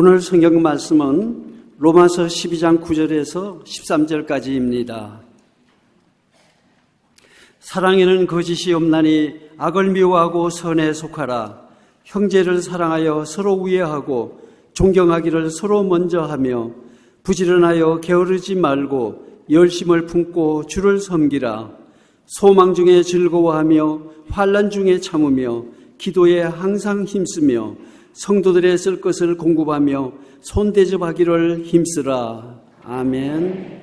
오늘 성경 말씀은 로마서 12장 9절에서 13절까지입니다. 사랑에는 거짓이 없나니 악을 미워하고 선에 속하라. 형제를 사랑하여 서로 우애하고 존경하기를 서로 먼저 하며 부지런하여 게으르지 말고 열심을 품고 주를 섬기라. 소망 중에 즐거워하며 환난 중에 참으며 기도에 항상 힘쓰며 성도들의 쓸 것을 공급하며 손대접하기를 힘쓰라. 아멘.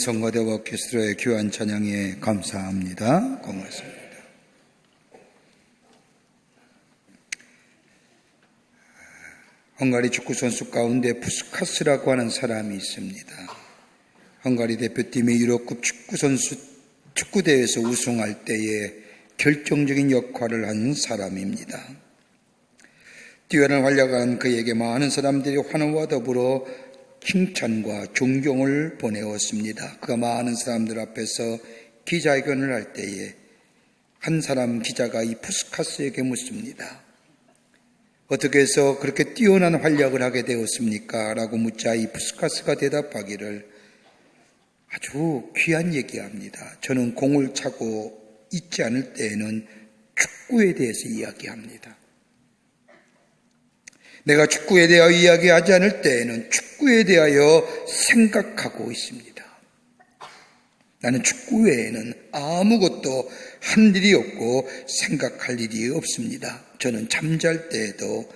성가대와 오케스트라의 귀한 찬양에 감사합니다. 고맙습니다. 헝가리 축구선수 가운데 푸스카스라고 하는 사람이 있습니다. 헝가리 대표팀이 유럽급 축구대회에서 우승할 때에 결정적인 역할을 한 사람입니다. 뛰어난 활약한 그에게 많은 사람들이 환호와 더불어 칭찬과 존경을 보내었습니다. 그가 많은 사람들 앞에서 기자회견을 할 때에 한 사람 기자가 이 푸스카스에게 묻습니다. 어떻게 해서 그렇게 뛰어난 활약을 하게 되었습니까? 라고 묻자 이 푸스카스가 대답하기를 아주 귀한 얘기합니다. 저는 공을 차고 있지 않을 때에는 축구에 대해서 이야기합니다. 내가 축구에 대하여 이야기하지 않을 때에는 축구에 대하여 생각하고 있습니다. 나는 축구 외에는 아무것도 한 일이 없고 생각할 일이 없습니다. 저는 잠잘 때에도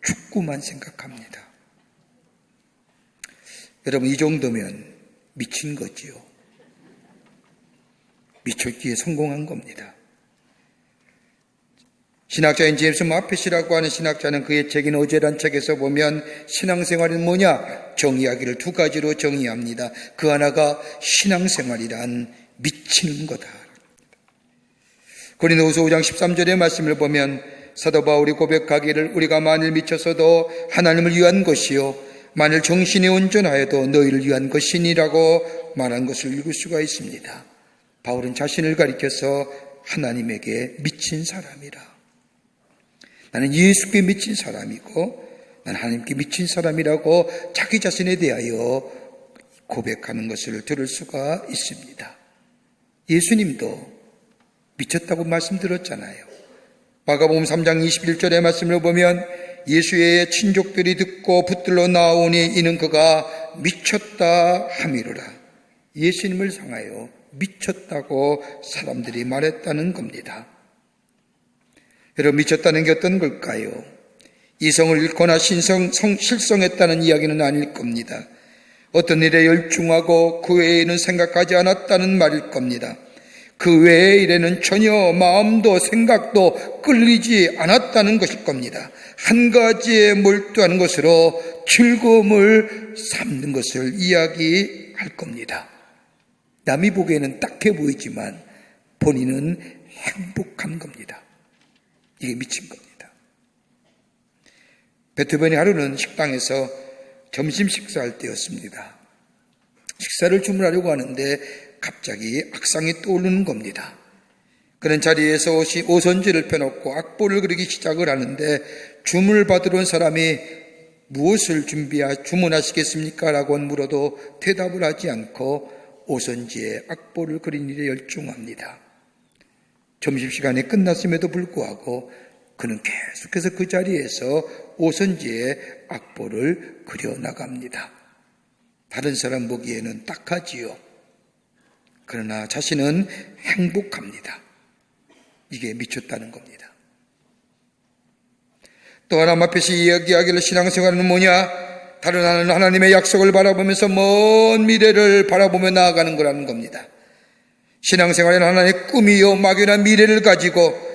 축구만 생각합니다. 여러분, 이 정도면 미친 거지요. 미쳤기에 성공한 겁니다. 신학자인 제임스 마펫이라고 하는 신학자는 그의 책인 어제란 책에서 보면 신앙생활은 뭐냐? 정의하기를 두 가지로 정의합니다. 그 하나가 신앙생활이란 미치는 거다. 고린도후서 5장 13절의 말씀을 보면 사도 바울이 고백하기를 우리가 만일 미쳐서도 하나님을 위한 것이요 만일 정신이 온전하여도 너희를 위한 것이니라고 말한 것을 읽을 수가 있습니다. 바울은 자신을 가리켜서 하나님에게 미친 사람이라. 나는 예수께 미친 사람이고 나는 하나님께 미친 사람이라고 자기 자신에 대하여 고백하는 것을 들을 수가 있습니다. 예수님도 미쳤다고 말씀드렸잖아요. 마가복음 3장 21절의 말씀을 보면 예수의 친족들이 듣고 붙들러 나오니 이는 그가 미쳤다 함이로라. 예수님을 향하여 미쳤다고 사람들이 말했다는 겁니다. 여러분, 미쳤다는 게 어떤 걸까요? 이성을 잃거나 실성했다는 이야기는 아닐 겁니다. 어떤 일에 열중하고 그 외에는 생각하지 않았다는 말일 겁니다. 그 외의 일에는 전혀 마음도 생각도 끌리지 않았다는 것일 겁니다. 한 가지에 몰두하는 것으로 즐거움을 삼는 것을 이야기할 겁니다. 남이 보기에는 딱해 보이지만 본인은 행복한 겁니다. 이게 미친 겁니다. 베토벤의 하루는 식당에서 점심 식사할 때였습니다. 식사를 주문하려고 하는데 갑자기 악상이 떠오르는 겁니다. 그는 자리에서 오선지를 펴놓고 악보를 그리기 시작을 하는데 주문을 받으러 온 사람이 무엇을 주문하시겠습니까? 라고 물어도 대답을 하지 않고 오선지에 악보를 그린 일에 열중합니다. 점심시간이 끝났음에도 불구하고 그는 계속해서 그 자리에서 오선지에 악보를 그려나갑니다. 다른 사람 보기에는 딱하지요. 그러나 자신은 행복합니다. 이게 미쳤다는 겁니다. 또 하나 마펫이 이야기하기를 신앙생활은 뭐냐? 다른 하나님의 약속을 바라보면서 먼 미래를 바라보며 나아가는 거라는 겁니다. 신앙생활은 하나님의 꿈이요 막연한 미래를 가지고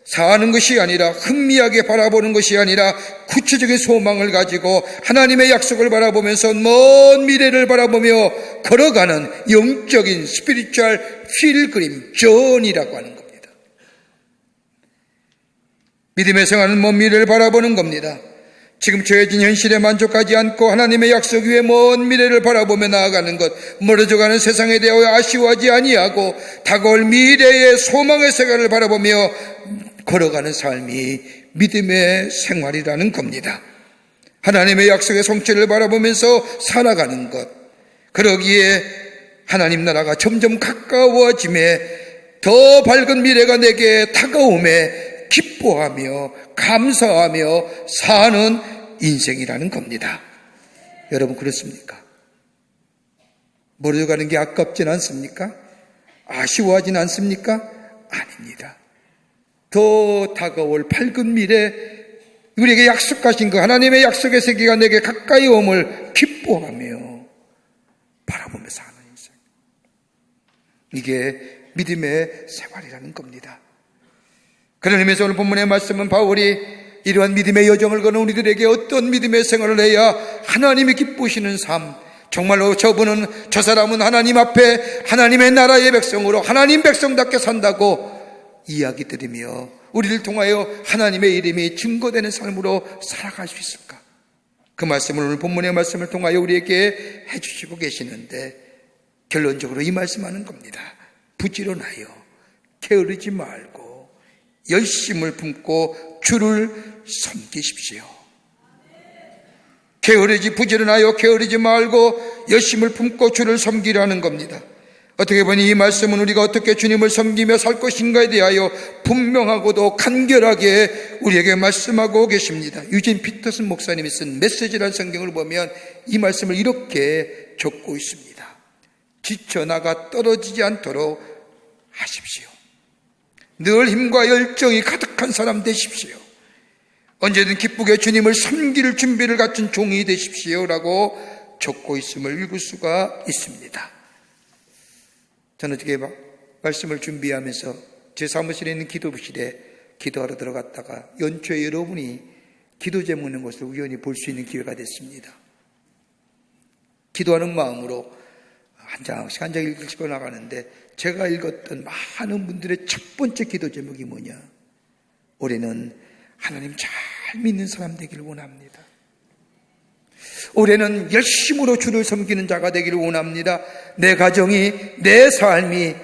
사는 것이 아니라 흥미하게 바라보는 것이 아니라 구체적인 소망을 가지고 하나님의 약속을 바라보면서 먼 미래를 바라보며 걸어가는 영적인 스피리추얼 필그림 존이라고 하는 겁니다. 믿음의 생활은 먼 미래를 바라보는 겁니다. 지금 처해진 현실에 만족하지 않고 하나님의 약속 위에 먼 미래를 바라보며 나아가는 것, 멀어져가는 세상에 대하여 아쉬워하지 아니하고 다가올 미래의 소망의 세계를 바라보며 걸어가는 삶이 믿음의 생활이라는 겁니다. 하나님의 약속의 성취를 바라보면서 살아가는 것, 그러기에 하나님 나라가 점점 가까워짐에 더 밝은 미래가 내게 다가오매 기뻐하며 감사하며 사는 인생이라는 겁니다. 여러분, 그렇습니까? 멀어져가는 게 아깝진 않습니까? 아쉬워하진 않습니까? 아닙니다. 더 다가올 밝은 미래, 우리에게 약속하신 그 하나님의 약속의 세계가 내게 가까이 옴을 기뻐하며 바라보며 사는 인생. 이게 믿음의 생활이라는 겁니다. 그런 의미에서 오늘 본문의 말씀은 바울이 이러한 믿음의 여정을 거는 우리들에게 어떤 믿음의 생활을 해야 하나님이 기쁘시는 삶, 정말로 저 사람은 하나님 앞에 하나님의 나라의 백성으로 하나님 백성답게 산다고 이야기 드리며 우리를 통하여 하나님의 이름이 증거되는 삶으로 살아갈 수 있을까? 그 말씀을 오늘 본문의 말씀을 통하여 우리에게 해주시고 계시는데, 결론적으로 이 말씀하는 겁니다. 부지런하여 게으르지 말고 열심을 품고 주를 섬기십시오. 부지런하여 게으르지 말고 열심을 품고 주를 섬기라는 겁니다. 어떻게 보니 이 말씀은 우리가 어떻게 주님을 섬기며 살 것인가에 대하여 분명하고도 간결하게 우리에게 말씀하고 계십니다. 유진 피터슨 목사님이 쓴 메시지라는 성경을 보면 이 말씀을 이렇게 적고 있습니다. 지쳐나가 떨어지지 않도록 하십시오. 늘 힘과 열정이 가득한 사람 되십시오. 언제든 기쁘게 주님을 섬길 준비를 갖춘 종이 되십시오라고 적고 있음을 읽을 수가 있습니다. 저는 어떻게 말씀을 준비하면서 제 사무실에 있는 기도실에 기도하러 들어갔다가 연초에 여러분이 기도 제목 있는 것을 우연히 볼 수 있는 기회가 됐습니다. 기도하는 마음으로 한 장씩 읽고 나가는데 제가 읽었던 많은 분들의 첫 번째 기도 제목이 뭐냐? 올해는 하나님 잘 믿는 사람 되기를 원합니다. 올해는 열심으로 주를 섬기는 자가 되기를 원합니다. 내 가정이, 내 삶이,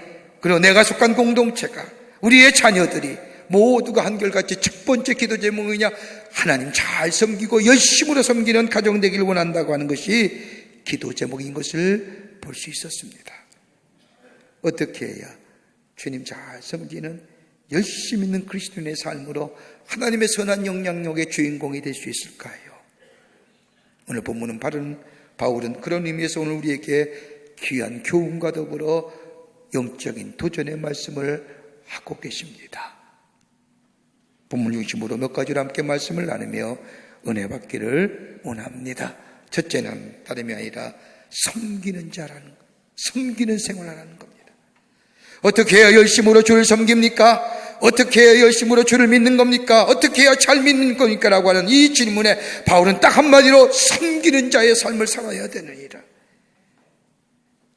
그리고 내가 속한 공동체가, 우리의 자녀들이 모두가 한결같이 첫 번째 기도 제목이냐? 하나님 잘 섬기고 열심으로 섬기는 가정 되기를 원한다고 하는 것이 기도 제목인 것을 볼 수 있었습니다. 어떻게 해야 주님 잘 섬기는 열심 있는 그리스도인의 삶으로 하나님의 선한 영향력의 주인공이 될 수 있을까요? 오늘 본문은 바울은 그런 의미에서 오늘 우리에게 귀한 교훈과 더불어 영적인 도전의 말씀을 하고 계십니다. 본문 중심으로 몇 가지로 함께 말씀을 나누며 은혜 받기를 원합니다. 첫째는 다름이 아니라 섬기는 생활하는 겁니다. 어떻게 해야 열심으로 주를 섬깁니까? 어떻게 해야 열심으로 주를 믿는 겁니까? 어떻게 해야 잘 믿는 겁니까? 라고 하는 이 질문에 바울은 딱 한마디로 섬기는 자의 삶을 살아야 되느니라.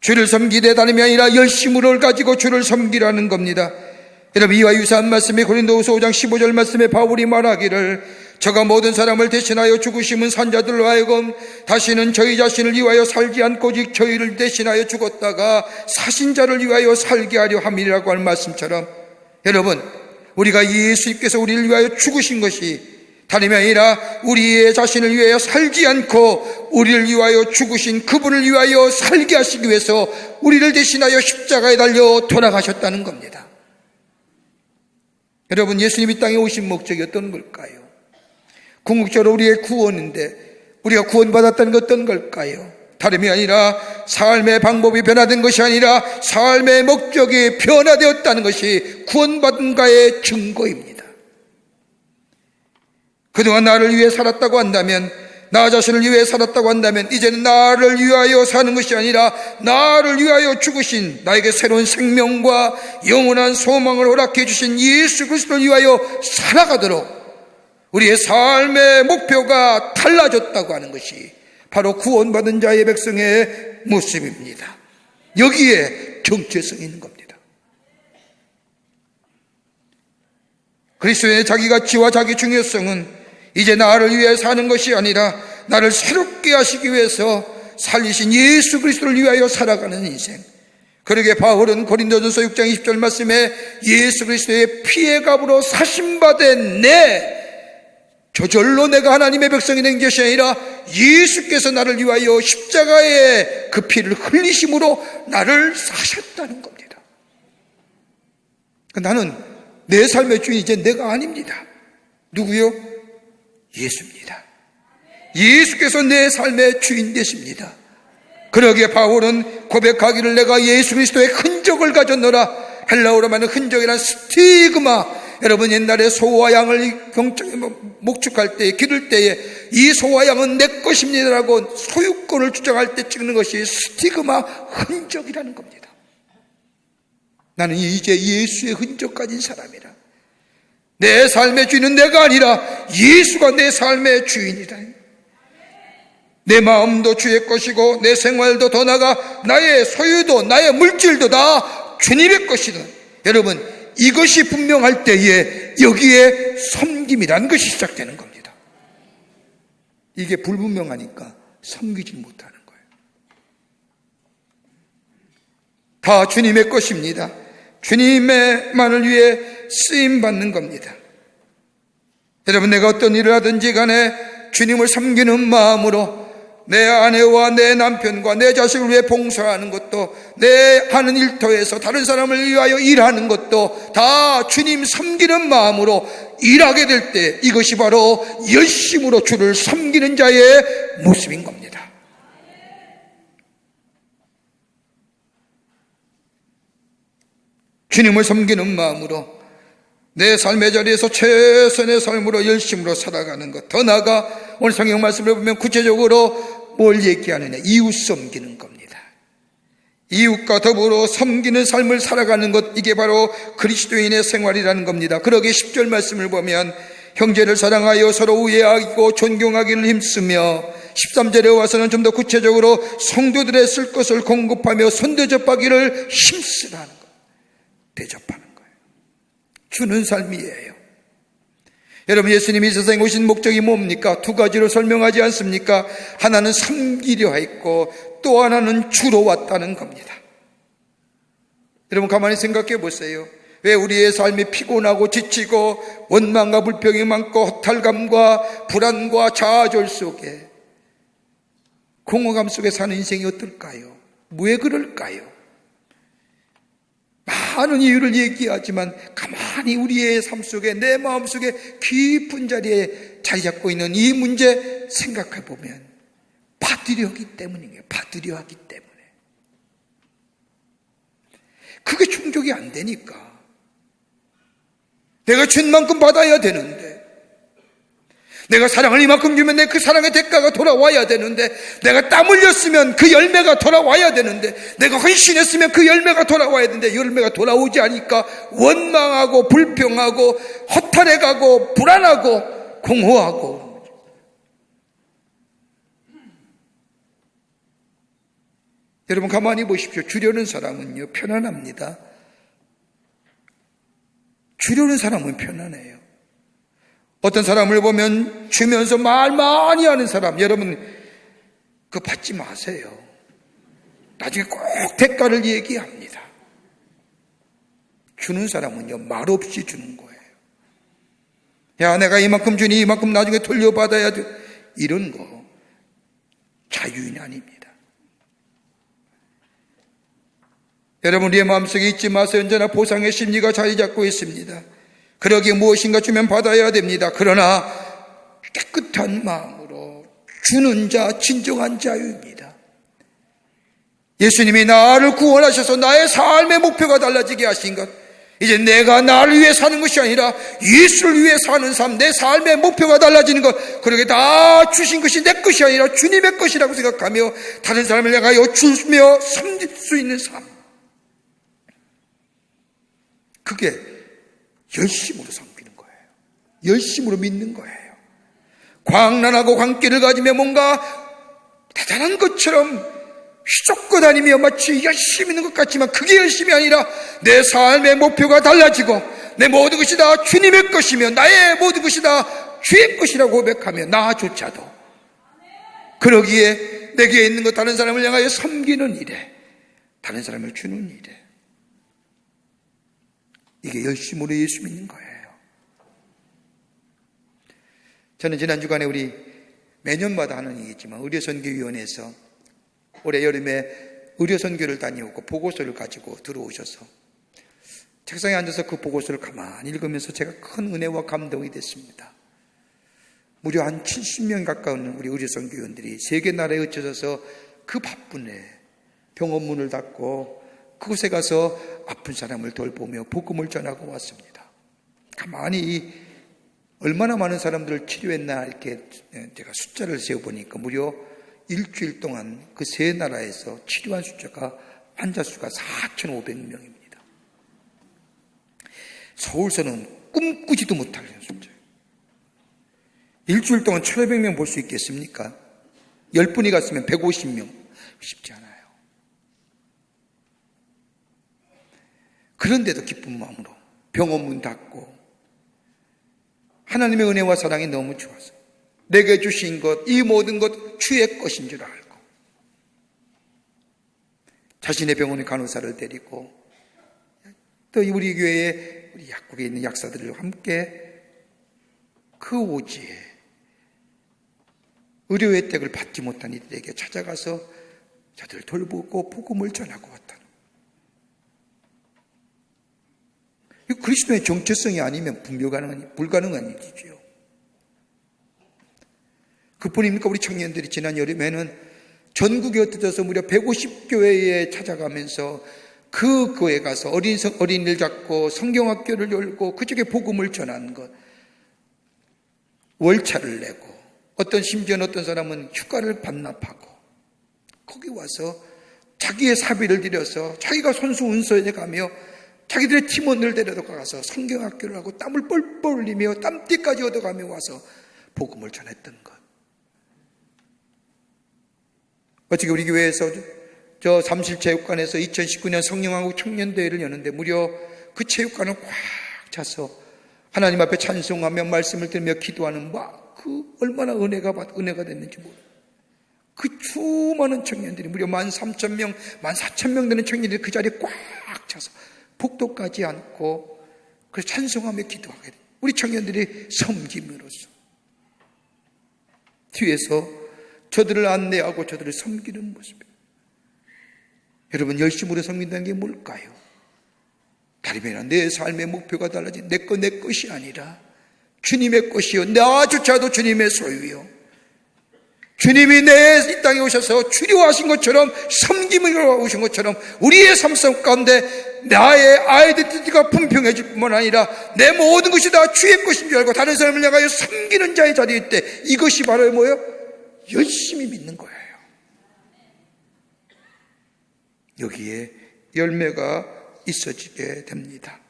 주를 섬기되 다름이 아니라 열심으로를 가지고 주를 섬기라는 겁니다. 여러분, 이와 유사한 말씀이 고린도후서 5장 15절 말씀에 바울이 말하기를 저가 모든 사람을 대신하여 죽으심은 산자들로 하여금 다시는 저희 자신을 위하여 살지 않고 오직 저희를 대신하여 죽었다가 사신 자를 위하여 살게 하려 함이라고 하는 말씀처럼, 여러분, 우리가 예수님께서 우리를 위하여 죽으신 것이 다름이 아니라 우리의 자신을 위하여 살지 않고 우리를 위하여 죽으신 그분을 위하여 살게 하시기 위해서 우리를 대신하여 십자가에 달려 돌아가셨다는 겁니다. 여러분, 예수님이 땅에 오신 목적이 어떤 걸까요? 궁극적으로 우리의 구원인데 우리가 구원받았다는 게 어떤 걸까요? 다름이 아니라 삶의 방법이 변화된 것이 아니라 삶의 목적이 변화되었다는 것이 구원받은가의 증거입니다. 그동안 나를 위해 살았다고 한다면, 나 자신을 위해 살았다고 한다면 이제는 나를 위하여 사는 것이 아니라 나를 위하여 죽으신, 나에게 새로운 생명과 영원한 소망을 허락해 주신 예수 그리스도를 위하여 살아가도록 우리의 삶의 목표가 달라졌다고 하는 것이 바로 구원받은 자의 백성의 모습입니다. 여기에 정체성이 있는 겁니다. 그리스도의 자기 가치와 자기 중요성은 이제 나를 위해 사는 것이 아니라 나를 새롭게 하시기 위해서 살리신 예수 그리스도를 위하여 살아가는 인생. 그러게 바울은 고린도전서 6장 20절 말씀에 예수 그리스도의 피의 값으로 사심받은 저절로 내가 하나님의 백성이 된 것이 아니라 예수께서 나를 위하여 십자가에 그 피를 흘리심으로 나를 사셨다는 겁니다. 나는 내 삶의 주인이 이제 내가 아닙니다. 누구요? 예수입니다. 예수께서 내 삶의 주인 되십니다. 그러기에 바울은 고백하기를 내가 예수 그리스도의 흔적을 가졌노라. 헬라어로 말하는 흔적이란 스티그마. 여러분, 옛날에 소와 양을 목축할 때, 기를 때에 이 소와 양은 내 것입니다라고 소유권을 주장할 때 찍는 것이 스티그마, 흔적이라는 겁니다. 나는 이제 예수의 흔적 가진 사람이라. 내 삶의 주인은 내가 아니라 예수가 내 삶의 주인이다. 내 마음도 주의 것이고 내 생활도 더 나아가 나의 소유도 나의 물질도 다 주님의 것이다. 여러분, 이것이 분명할 때에 여기에 섬김이라는 것이 시작되는 겁니다. 이게 불분명하니까 섬기지 못하는 거예요. 다 주님의 것입니다. 주님의만을 위해 쓰임받는 겁니다. 여러분, 내가 어떤 일을 하든지 간에 주님을 섬기는 마음으로 내 아내와 내 남편과 내 자식을 위해 봉사하는 것도, 내 하는 일터에서 다른 사람을 위하여 일하는 것도 다 주님 섬기는 마음으로 일하게 될 때 이것이 바로 열심으로 주를 섬기는 자의 모습인 겁니다. 주님을 섬기는 마음으로 내 삶의 자리에서 최선의 삶으로 열심으로 살아가는 것, 더 나아가 오늘 성경 말씀을 보면 구체적으로 뭘 얘기하느냐? 이웃 섬기는 겁니다. 이웃과 더불어 섬기는 삶을 살아가는 것, 이게 바로 그리스도인의 생활이라는 겁니다. 그러기에 10절 말씀을 보면 형제를 사랑하여 서로 우애하고 존경하기를 힘쓰며, 13절에 와서는 좀 더 구체적으로 성도들의 쓸 것을 공급하며 손대접하기를 힘쓰라는 것. 대접하는 거예요. 주는 삶이에요. 여러분, 예수님이 이 세상에 오신 목적이 뭡니까? 두 가지로 설명하지 않습니까? 하나는 섬기려 했고 또 하나는 주로 왔다는 겁니다. 여러분, 가만히 생각해 보세요. 왜 우리의 삶이 피곤하고 지치고 원망과 불평이 많고 허탈감과 불안과 좌절 속에, 공허감 속에 사는 인생이 어떨까요? 왜 그럴까요? 많은 이유를 얘기하지만 가만히 우리의 삶 속에, 내 마음 속에 깊은 자리에 자리 잡고 있는 이 문제 생각해 보면 받으려 하기 때문이에요. 받으려 하기 때문에. 그게 충족이 안 되니까. 내가 준 만큼 받아야 되는데, 내가 사랑을 이만큼 주면 내 그 사랑의 대가가 돌아와야 되는데, 내가 땀 흘렸으면 그 열매가 돌아와야 되는데, 내가 헌신했으면 그 열매가 돌아와야 되는데, 열매가 돌아오지 않으니까 원망하고 불평하고 허탈해가고 불안하고 공허하고. 여러분, 가만히 보십시오. 주려는 사람은요 편안합니다. 주려는 사람은 편안해요. 어떤 사람을 보면 주면서 말 많이 하는 사람, 여러분 그거 받지 마세요. 나중에 꼭 대가를 얘기합니다. 주는 사람은요 말 없이 주는 거예요. 야, 내가 이만큼 주니 이만큼 나중에 돌려받아야 돼, 이런 거 자유인이 아닙니다. 여러분, 우리의 마음속에 잊지 마세요. 언제나 보상의 심리가 자리 잡고 있습니다. 그러기에 무엇인가 주면 받아야 됩니다. 그러나 깨끗한 마음으로 주는 자, 진정한 자유입니다. 예수님이 나를 구원하셔서 나의 삶의 목표가 달라지게 하신 것, 이제 내가 나를 위해 사는 것이 아니라 예수를 위해 사는 삶, 내 삶의 목표가 달라지는 것, 그렇게 다 주신 것이 내 것이 아니라 주님의 것이라고 생각하며 다른 사람을 향하여 주며 섬길 수 있는 삶, 그게 열심으로 섬기는 거예요. 열심으로 믿는 거예요. 광란하고 광기를 가지며 뭔가 대단한 것처럼 휘젓고 다니며 마치 열심히 있는 것 같지만 그게 열심이 아니라 내 삶의 목표가 달라지고 내 모든 것이 다 주님의 것이며 나의 모든 것이 다 주의 것이라고 고백하며 나조차도 그러기에 내게 있는 것, 다른 사람을 향하여 섬기는 일에, 다른 사람을 주는 일에, 이게 열심으로 예수 믿는 거예요. 저는 지난 주간에 우리 매년마다 하는 얘기지만 의료선교위원회에서 올해 여름에 의료선교를 다녀오고 보고서를 가지고 들어오셔서 책상에 앉아서 그 보고서를 가만히 읽으면서 제가 큰 은혜와 감동이 됐습니다. 무려 한 70명 가까운 우리 의료선교위원들이 세계 나라에 흩어져서 그 바쁜 해 병원 문을 닫고 그곳에 가서 아픈 사람을 돌보며 복음을 전하고 왔습니다. 가만히 얼마나 많은 사람들을 치료했나 이렇게 제가 숫자를 세어보니까 무려 일주일 동안 그 세 나라에서 치료한 숫자가, 환자 수가 4,500명입니다. 서울서는 꿈꾸지도 못할 숫자예요. 일주일 동안 1,500명 볼 수 있겠습니까? 10분이 갔으면 150명. 쉽지 않아요. 그런데도 기쁜 마음으로 병원 문 닫고 하나님의 은혜와 사랑이 너무 좋아서 내게 주신 것, 이 모든 것 주의 것인 줄 알고 자신의 병원의 간호사를 데리고 또 우리 교회에 우리 약국에 있는 약사들과 함께 그 오지에 의료 혜택을 받지 못한 이들에게 찾아가서 저들을 돌보고 복음을 전하고 왔다는, 그리스도의 정체성이 아니면 불가능한 일이지요. 그뿐입니까? 우리 청년들이 지난 여름에는 전국에 흩어져서 무려 150교회에 찾아가면서 그 교회에 가서 어린이를 잡고 성경학교를 열고 그쪽에 복음을 전하는 것, 월차를 내고 심지어는 어떤 사람은 휴가를 반납하고 거기 와서 자기의 사비를 들여서 자기가 선수 운서에 가며 자기들의 팀원을 데려다 가서 성경학교를 하고 땀을 뻘뻘 흘리며 땀띠까지 얻어가며 와서 복음을 전했던 것. 어떻게 우리 교회에서 저 잠실체육관에서 2019년 성령왕국 청년대회를 여는데 무려 그 체육관을 꽉 차서 하나님 앞에 찬송하며 말씀을 들으며 기도하는 얼마나 은혜가 됐는지 모르고 그 수많은 청년들이 무려 13,000명, 14,000명 되는 청년들이 그 자리에 꽉 차서 복도까지 앉고 그래서 찬송하며 기도하게 돼요. 우리 청년들이 섬김으로써 뒤에서 저들을 안내하고 저들을 섬기는 모습이에요. 여러분, 열심으로 섬긴다는 게 뭘까요? 다름이나 내 삶의 목표가 달라진 내 것이 아니라 주님의 것이요 나조차도 주님의 소유요, 주님이 내 이 땅에 오셔서 주려하신 것처럼 섬김으로 오신 것처럼 우리의 삶 가운데 나의 아이덴티티가 분명해질 뿐만 아니라 내 모든 것이 다 주의 것인 줄 알고 다른 사람을 향하여 섬기는 자의 자리일 때 이것이 바로 뭐예요? 열심히 믿는 거예요. 여기에 열매가 있어지게 됩니다.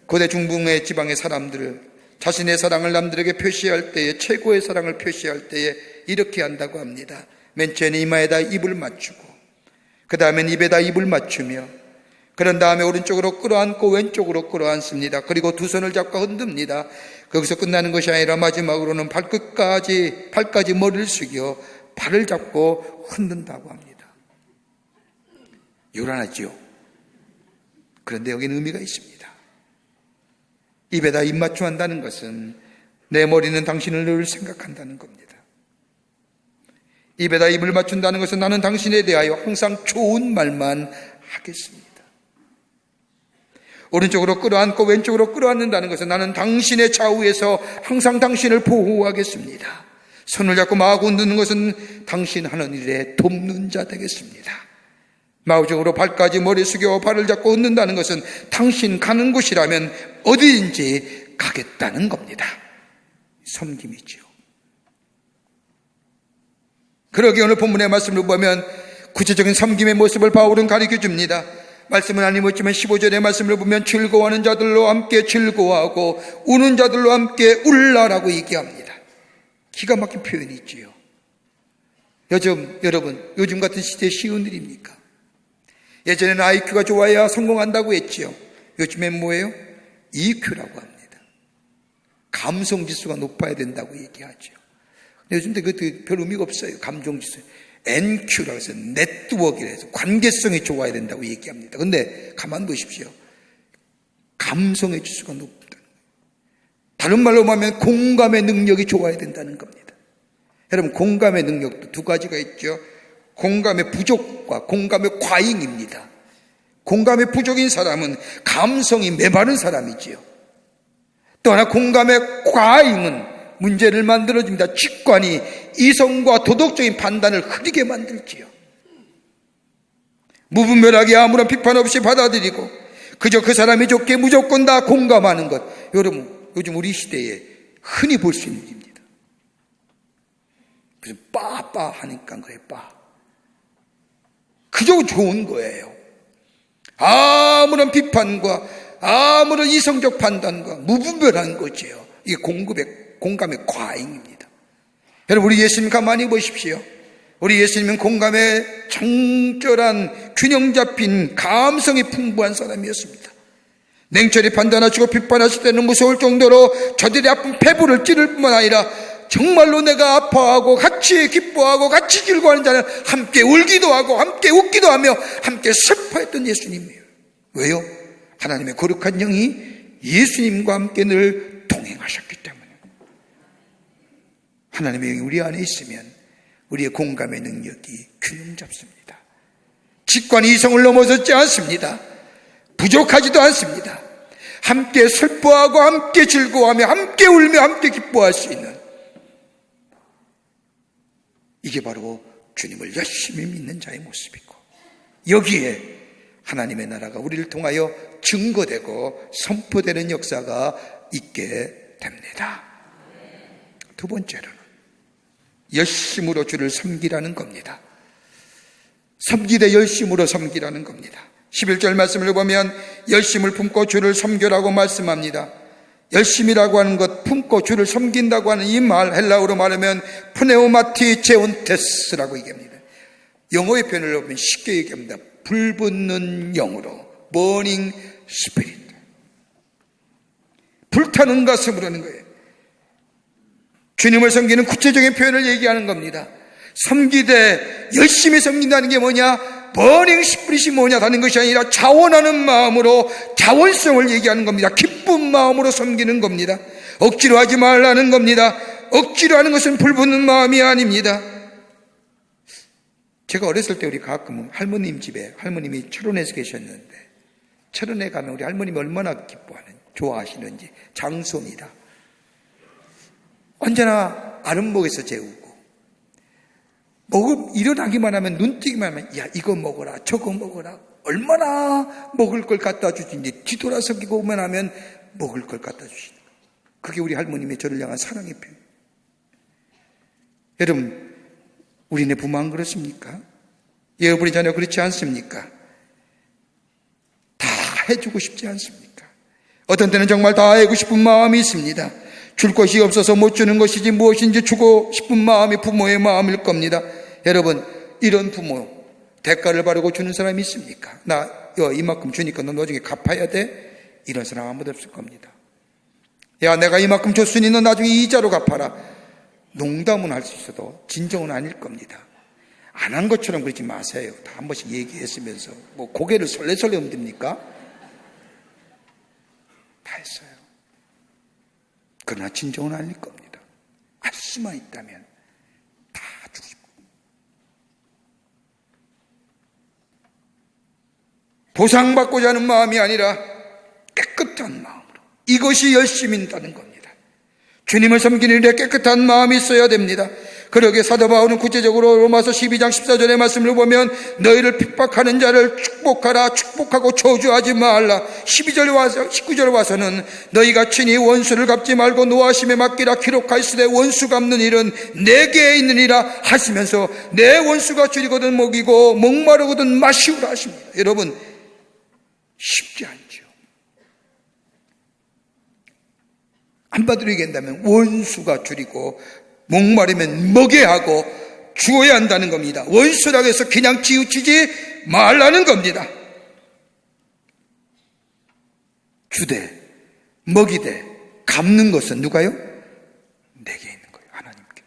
고대 중동의 지방의 사람들을 자신의 사랑을 남들에게 표시할 때에, 최고의 사랑을 표시할 때에 이렇게 한다고 합니다. 맨 처음에 이마에다 입을 맞추고 그 다음엔 입에다 입을 맞추며 그런 다음에 오른쪽으로 끌어안고 왼쪽으로 끌어안습니다. 그리고 두 손을 잡고 흔듭니다. 거기서 끝나는 것이 아니라 마지막으로는 발까지 머리를 숙여 발을 잡고 흔든다고 합니다. 요란하지요? 그런데 여기는 의미가 있습니다. 입에다 입 맞춤 한다는 것은 내 머리는 당신을 늘 생각한다는 겁니다. 입에다 입을 맞춘다는 것은 나는 당신에 대하여 항상 좋은 말만 하겠습니다. 오른쪽으로 끌어안고 왼쪽으로 끌어안는다는 것은 나는 당신의 좌우에서 항상 당신을 보호하겠습니다. 손을 잡고 마구 흔드는 것은 당신 하는 일에 돕는 자 되겠습니다. 마우적으로 발까지 머리 숙여 발을 잡고 흔든다는 것은 당신 가는 곳이라면 어디든지 가겠다는 겁니다. 섬김이지요. 그러기에 오늘 본문의 말씀을 보면 구체적인 섬김의 모습을 바울은 가르쳐 줍니다. 말씀은 아니었지만 15절의 말씀을 보면 즐거워하는 자들로 함께 즐거워하고 우는 자들로 함께 울라라고 얘기합니다. 기가 막힌 표현이 있지요. 요즘 같은 시대에 쉬운 일입니까? 예전에는 IQ가 좋아야 성공한다고 했지요. 요즘엔 뭐예요? EQ라고 합니다. 감성지수가 높아야 된다고 얘기하죠. 요즘 그것도 별 의미가 없어요. 감정지수. NQ라고 해서 네트워크라 해서 관계성이 좋아야 된다고 얘기합니다. 그런데 가만 보십시오. 감성의 지수가 높다는 거예요. 다른 말로 말하면 공감의 능력이 좋아야 된다는 겁니다. 여러분, 공감의 능력도 두 가지가 있죠. 공감의 부족과 공감의 과잉입니다. 공감의 부족인 사람은 감성이 메마른 사람이지요. 또 하나 공감의 과잉은 문제를 만들어줍니다. 직관이 이성과 도덕적인 판단을 흐리게 만들지요. 무분별하게 아무런 비판 없이 받아들이고 그저 그 사람이 좋게 무조건 다 공감하는 것. 여러분, 요즘 우리 시대에 흔히 볼 수 있는 일입니다. 그래서 빠빠 하니까 그래, 빠. 그저 좋은 거예요. 아무런 비판과 아무런 이성적 판단과 무분별한 거지요. 이게 공감의 과잉입니다. 여러분, 우리 예수님 가만히 보십시오. 우리 예수님은 공감의 적절한 균형 잡힌 감성이 풍부한 사람이었습니다. 냉철히 판단하시고 비판하실 때는 무서울 정도로 저들의 아픈 폐부를 찌를 뿐만 아니라 정말로 내가 아파하고 같이 기뻐하고 같이 즐거워하는 자는 함께 울기도 하고 함께 웃기도 하며 함께 슬퍼했던 예수님이에요. 왜요? 하나님의 거룩한 영이 예수님과 함께 늘 동행하셨기 때문에. 하나님의 영이 우리 안에 있으면 우리의 공감의 능력이 균형 잡습니다. 직관이 이성을 넘어섰지 않습니다. 부족하지도 않습니다. 함께 슬퍼하고 함께 즐거워하며 함께 울며 함께 기뻐할 수 있는, 이게 바로 주님을 열심히 믿는 자의 모습이고, 여기에 하나님의 나라가 우리를 통하여 증거되고 선포되는 역사가 있게 됩니다. 두 번째로는 열심으로 주를 섬기라는 겁니다. 섬기되 열심으로 섬기라는 겁니다. 11절 말씀을 보면 열심을 품고 주를 섬겨라고 말씀합니다. 열심이라고 하는 것, 품고 주를 섬긴다고 하는 이 말, 헬라어로 말하면 푸네오마티 제온테스라고 얘기합니다. 영어의 표현을 보면 쉽게 얘기합니다. 불붙는 영으로, burning spirit, 불타는 가슴으로 하는 거예요. 주님을 섬기는 구체적인 표현을 얘기하는 겁니다. 섬기되 열심히 섬긴다는 게 뭐냐? 버닝 스피릿이 뭐냐 하는 것이 아니라 자원하는 마음으로, 자원성을 얘기하는 겁니다. 기쁜 마음으로 섬기는 겁니다. 억지로 하지 말라는 겁니다. 억지로 하는 것은 불붙는 마음이 아닙니다. 제가 어렸을 때 우리 가끔 할머님 집에, 할머님이 철원에서 계셨는데, 철원에 가면 우리 할머님이 얼마나 기뻐하는, 좋아하시는지 장소입니다. 언제나 아랫목에서 재우고, 일어나기만 하면, 눈 뜨기만 하면, 야, 이거 먹어라, 저거 먹어라, 얼마나 먹을 걸 갖다 주신지 뒤돌아서기고 오면 하면 먹을 걸 갖다 주시는 거예요. 그게 우리 할머님의 저를 향한 사랑의 표현. 여러분, 우리네 부모 안 그렇습니까? 여러분의 자녀 그렇지 않습니까? 다 해주고 싶지 않습니까? 어떤 때는 정말 다 해주고 싶은 마음이 있습니다. 줄 것이 없어서 못 주는 것이지 무엇인지 주고 싶은 마음이 부모의 마음일 겁니다. 여러분, 이런 부모 대가를 바르고 주는 사람이 있습니까? 나 이만큼 주니까 너 나중에 갚아야 돼? 이런 사람 아무도 없을 겁니다. 야, 내가 이만큼 줬으니 너 나중에 이자로 갚아라. 농담은 할 수 있어도 진정은 아닐 겁니다. 안 한 것처럼 그러지 마세요. 다 한 번씩 얘기했으면서 뭐 고개를 설레설레 흔듭니까? 다 했어요. 그러나 진정은 아닐 겁니다. 알 수만 있다면 다 주고 싶고, 보상받고자 하는 마음이 아니라 깨끗한 마음으로, 이것이 열심인다는 겁니다. 주님을 섬기는 일에 깨끗한 마음이 있어야 됩니다. 그러게 사도 바울은 구체적으로 로마서 12장 14절의 말씀을 보면 너희를 핍박하는 자를 축복하라, 축복하고 저주하지 말라. 12절에 와서 19절에 와서는 너희가 친히 원수를 갚지 말고 노하심에 맡기라. 기록하였으되 원수 갚는 일은 내게 있느니라 하시면서 내 원수가 줄이거든 먹이고 목마르거든 마시우라 하십니다. 여러분, 쉽지 않죠. 안 받으려고 한다면 원수가 줄이고 목마르면 먹여야 하고 주어야 한다는 겁니다. 원수라고 해서 그냥 치우치지 말라는 겁니다. 주되 먹이되 갚는 것은 누가요? 내게 있는 거예요. 하나님께.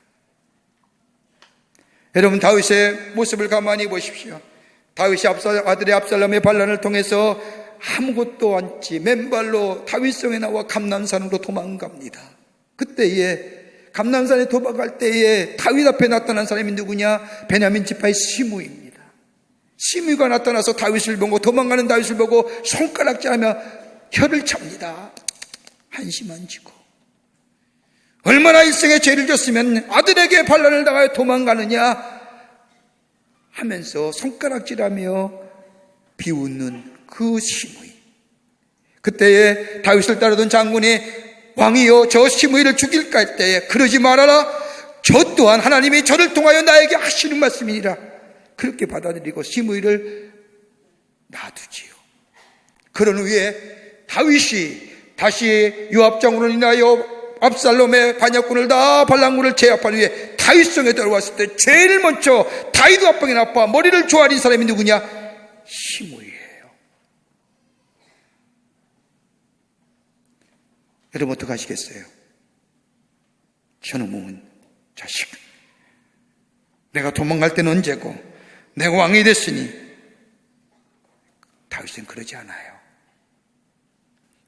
여러분, 다윗의 모습을 가만히 보십시오. 다윗이 아들의 압살롬의 반란을 통해서 아무것도 않지 맨발로 다윗성에 나와 감난산으로 도망갑니다. 그때에 감난산에 도망갈 때에 다윗 앞에 나타난 사람이 누구냐? 베냐민 지파의 시므이입니다. 시므이가 나타나서 다윗을 보고, 도망가는 다윗을 보고 손가락질하며 혀를 찹니다. 한심한 지고, 얼마나 일생에 죄를 졌으면 아들에게 반란을 당하여 도망가느냐 하면서 손가락질하며 비웃는 그 시므이. 그때에 다윗을 따르던 장군이 왕이여 저 시므이를 죽일까 할 때에 그러지 말아라, 저 또한 하나님이 저를 통하여 나에게 하시는 말씀이니라. 그렇게 받아들이고 시므이를 놔두지요. 그런 후에 다윗이 다시 요압장으로 인하여 압살롬의 반역군을 다 반란군을 제압하기 위해 다윗성에 들어왔을 때 제일 먼저 다윗 압방에 나빠 머리를 조아린 사람이 누구냐? 시므이예요. 여러분 어떻게 하시겠어요? 저놈은 자식, 내가 도망갈 때는 언제고 내가 왕이 됐으니. 다윗은 그러지 않아요.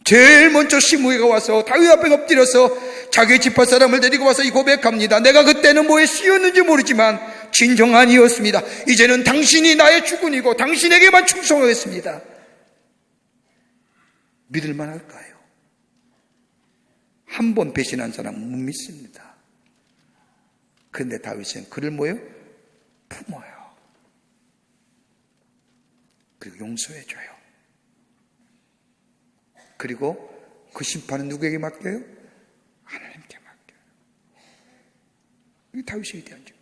제일 먼저 시므이가 와서 다윗 앞에 엎드려서 자기 지파 사람을 데리고 와서 이 고백합니다. 내가 그때는 뭐에 쓰였는지 모르지만 진정 아니었습니다. 이제는 당신이 나의 주군이고 당신에게만 충성하겠습니다. 믿을 만할까요? 한 번 배신한 사람은 못 믿습니다. 그런데 다윗은 그를 뭐요? 품어요. 그리고 용서해줘요. 그리고 그 심판은 누구에게 맡겨요? 하나님께 맡겨요. 이게 다윗에 대한 점.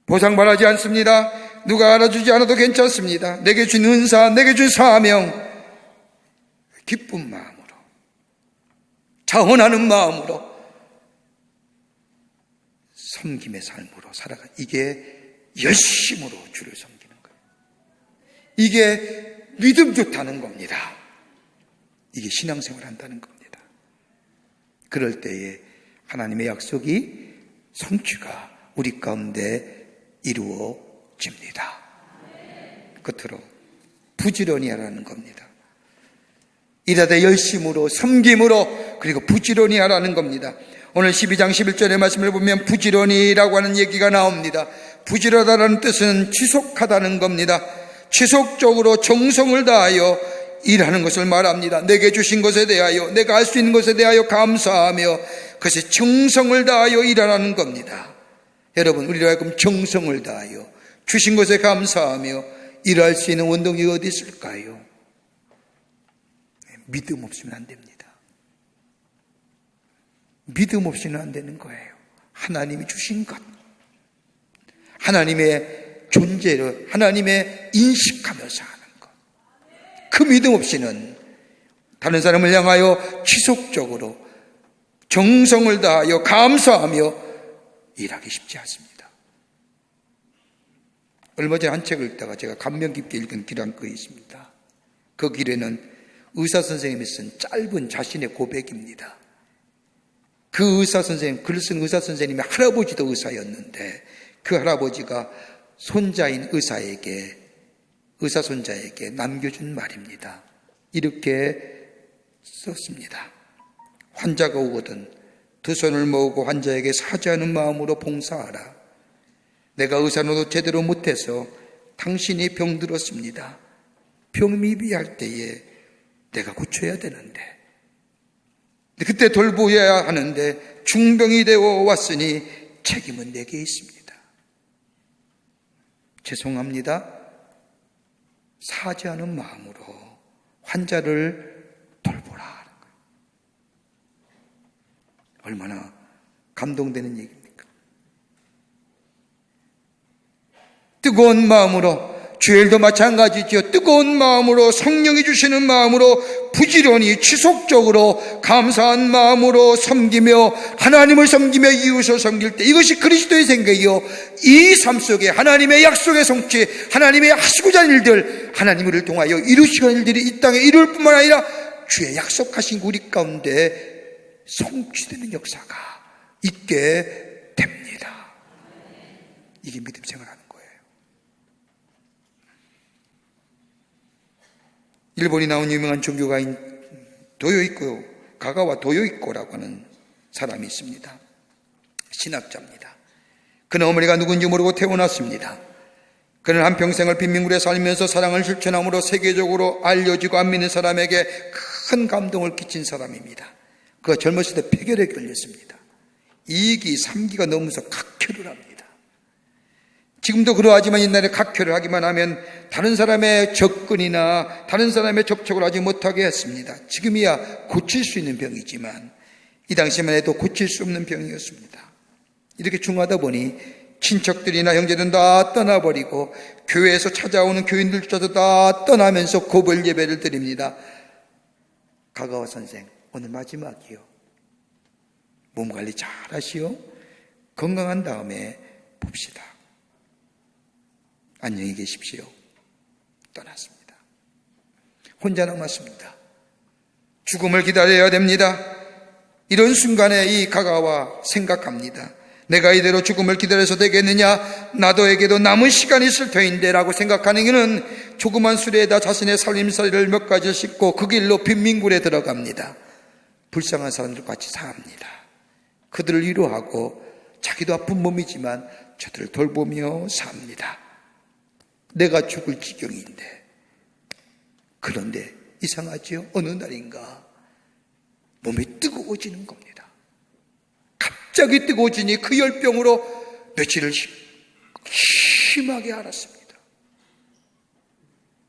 보상 바라지 않습니다. 누가 알아주지 않아도 괜찮습니다. 내게 준 은사, 내게 준 사명, 기쁜 마음으로, 자원하는 마음으로, 섬김의 삶으로 살아가. 이게 열심으로 주를 섬기는 거예요. 이게 믿음 좋다는 겁니다. 이게 신앙생활 한다는 겁니다. 그럴 때에 하나님의 약속이 성취가 우리 가운데 이루어집니다. 끝으로 부지런히 하라는 겁니다. 일하되 열심으로 섬김으로 그리고 부지런히 하라는 겁니다. 오늘 12장 11절의 말씀을 보면 부지런히라고 하는 얘기가 나옵니다. 부지런하다는 뜻은 지속하다는 겁니다. 지속적으로 정성을 다하여 일하는 것을 말합니다. 내게 주신 것에 대하여, 내가 할 수 있는 것에 대하여 감사하며 그것이 정성을 다하여 일하라는 겁니다. 여러분, 우리로 하여금 정성을 다하여 주신 것에 감사하며 일할 수 있는 원동력이 어디 있을까요? 믿음 없으면 안 됩니다. 믿음 없이는 안 되는 거예요. 하나님이 주신 것, 하나님의 존재를 하나님의 인식하면서 하는 것, 그 믿음 없이는 다른 사람을 향하여 지속적으로 정성을 다하여 감사하며 일하기 쉽지 않습니다. 얼마 전에 한 책을 읽다가 제가 감명 깊게 읽은 길 한 거 있습니다. 그 길에는 의사 선생님이 쓴 짧은 자신의 고백입니다. 그 의사 선생님, 글을 쓴 의사 선생님의 할아버지도 의사였는데 그 할아버지가 손자인 의사 손자에게 남겨준 말입니다. 이렇게 썼습니다. 환자가 오거든 두 손을 모으고 환자에게 사죄하는 마음으로 봉사하라. 내가 의사로도 제대로 못해서 당신이 병들었습니다. 병미비할 때에 내가 고쳐야 되는데, 그때 돌보아야 하는데 중병이 되어 왔으니 책임은 내게 있습니다. 죄송합니다. 사죄하는 마음으로 환자를 돌보라 하는 거예요. 얼마나 감동되는 얘기입니까? 뜨거운 마음으로, 주일도 마찬가지죠. 뜨거운 마음으로, 성령이 주시는 마음으로 부지런히 지속적으로 감사한 마음으로 섬기며 하나님을 섬기며 이웃을 섬길 때, 이것이 그리스도의 생각이요, 이 삶 속에 하나님의 약속의 성취, 하나님의 하시고자 하는 일들, 하나님을 통하여 이루시고자 하는 일들이 이 땅에 이룰 뿐만 아니라 주의 약속하신 우리 가운데 성취되는 역사가 있게 됩니다. 이게 믿음 생활하는 거예요. 일본이 나온 유명한 종교가인 도요이코, 가가와 도요이코라고 하는 사람이 있습니다. 신학자입니다. 그는 어머니가 누군지 모르고 태어났습니다. 그는 한평생을 빈민굴에 살면서 사랑을 실천함으로 세계적으로 알려지고 안 믿는 사람에게 큰 감동을 끼친 사람입니다. 그가 젊었을 때 폐결에 걸렸습니다. 2기, 3기가 넘어서 각혈을 합니다. 지금도 그러하지만 옛날에 각혈을 하기만 하면 다른 사람의 접근이나 다른 사람의 접촉을 하지 못하게 했습니다. 지금이야 고칠 수 있는 병이지만 이 당시만 해도 고칠 수 없는 병이었습니다. 이렇게 중하다 보니 친척들이나 형제들은 다 떠나버리고 교회에서 찾아오는 교인들조차도 다 떠나면서 고별 예배를 드립니다. 가가와 선생, 오늘 마지막이요. 몸 관리 잘 하시오. 건강한 다음에 봅시다. 안녕히 계십시오. 떠났습니다. 혼자 남았습니다. 죽음을 기다려야 됩니다. 이런 순간에 이 가가와 생각합니다. 내가 이대로 죽음을 기다려서 되겠느냐? 나도에게도 남은 시간이 있을 터인데 라고 생각하는 이는 조그만 수레에다 자신의 살림살이를 몇 가지를 싣고 그 길로 빈민굴에 들어갑니다. 불쌍한 사람들 같이 삽니다. 그들을 위로하고 자기도 아픈 몸이지만 저들을 돌보며 삽니다. 내가 죽을 지경인데. 그런데 이상하지요? 어느 날인가 몸이 뜨거워지는 겁니다. 갑자기 뜨거워지니 그 열병으로 며칠을 심하게 앓았습니다.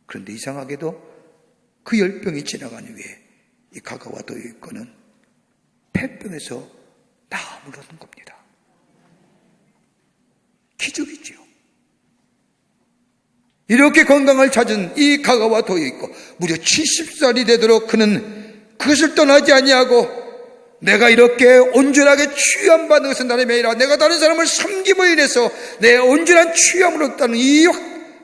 그런데 이상하게도 그 열병이 지나간 후에 이 가가와 도요이코는 폐병에서 나음을 얻은 겁니다. 기적이지요. 이렇게 건강을 찾은 이 가가와 도요이코, 무려 70살이 되도록 그는 그것을 떠나지 아니하고 내가 이렇게 온전하게 취함받는 것은 나름이 아니라 내가 다른 사람을 섬김으로 인해서 내 온전한 취함을 얻다는 이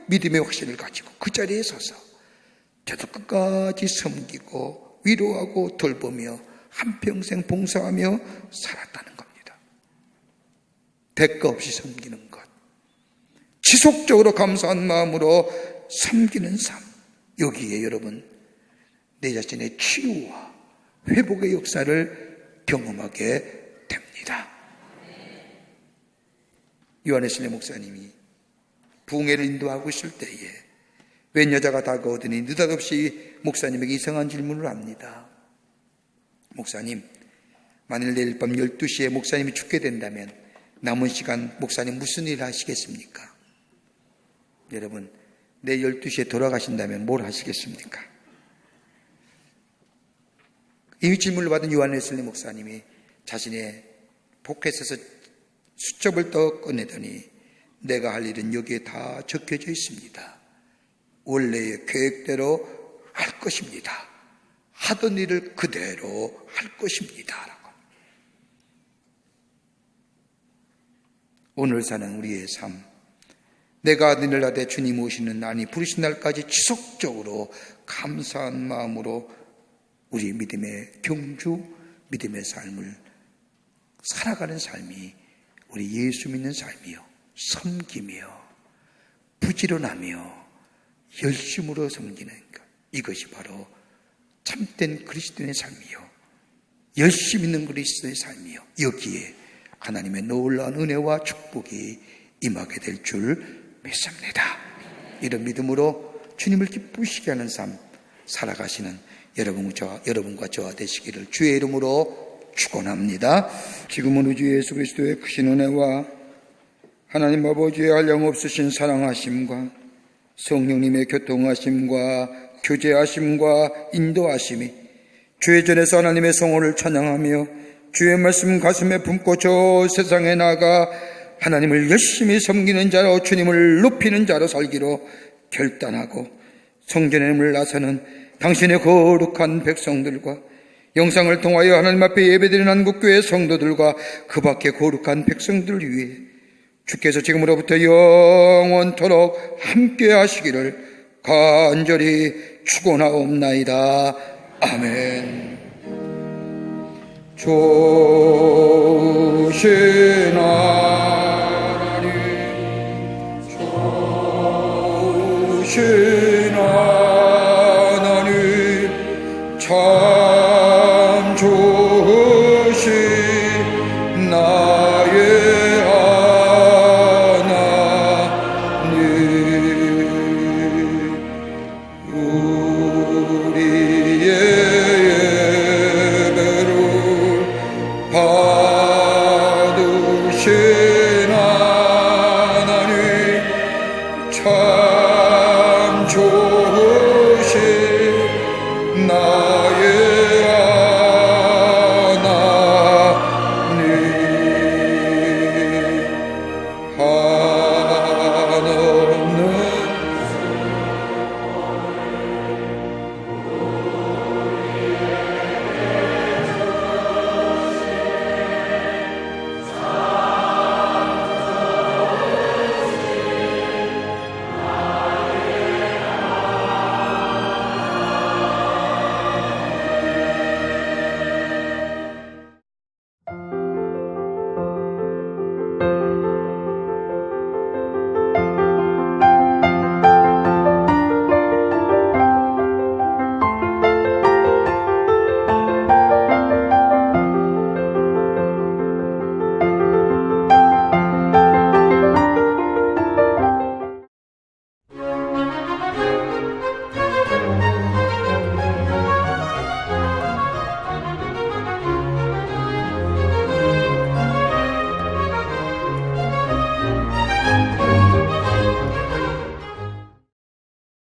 믿음의 확신을 가지고 그 자리에 서서 저도 끝까지 섬기고 위로하고 돌보며 한평생 봉사하며 살았다는 겁니다. 대가 없이 섬기는 것, 지속적으로 감사한 마음으로 섬기는 삶, 여기에 여러분 내 자신의 치유와 회복의 역사를 경험하게 됩니다. 요한웨슬리 목사님이 부흥회를 인도하고 있을 때에 웬 여자가 다가오더니 느닷없이 목사님에게 이상한 질문을 합니다. 목사님, 만일 내일 밤 12시에 목사님이 죽게 된다면 남은 시간 목사님 무슨 일을 하시겠습니까? 여러분, 내일 12시에 돌아가신다면 뭘 하시겠습니까? 이 질문을 받은 요한웨슬리 목사님이 자신의 포켓에서 수첩을 떠 꺼내더니 내가 할 일은 여기에 다 적혀져 있습니다. 원래의 계획대로 할 것입니다. 하던 일을 그대로 할 것입니다. 라고. 오늘 사는 우리의 삶, 내가 늘날하되 주님 오시는 날이 부르신 날까지 지속적으로 감사한 마음으로 우리 믿음의 경주, 믿음의 삶을 살아가는 삶이 우리 예수 믿는 삶이요, 섬기며 부지런하며 열심으로 섬기는 것, 이것이 바로 참된 그리스도인의 삶이요, 열심 있는 그리스도의 삶이요, 여기에 하나님의 놀라운 은혜와 축복이 임하게 될 줄 믿습니다. 이런 믿음으로 주님을 기쁘시게 하는 삶 살아가시는 여러분과 저와 되시기를 주의 이름으로 축원합니다. 지금은 우주 예수 그리스도의 크신 은혜와 하나님 아버지의 한량없으신 사랑하심과 성령님의 교통하심과 교제하심과 인도하심이 주의 전에서 하나님의 성호를 찬양하며 주의 말씀 가슴에 품고 저 세상에 나가 하나님을 열심히 섬기는 자로 주님을 높이는 자로 살기로 결단하고 성전의 문을 나서는 당신의 거룩한 백성들과 영상을 통하여 하나님 앞에 예배드리는 한국교회 성도들과 그 밖의 거룩한 백성들을 위해 주께서 지금으로부터 영원토록 함께 하시기를 간절히 축원하옵나이다. 아멘. 좋으신 하나님, 좋으신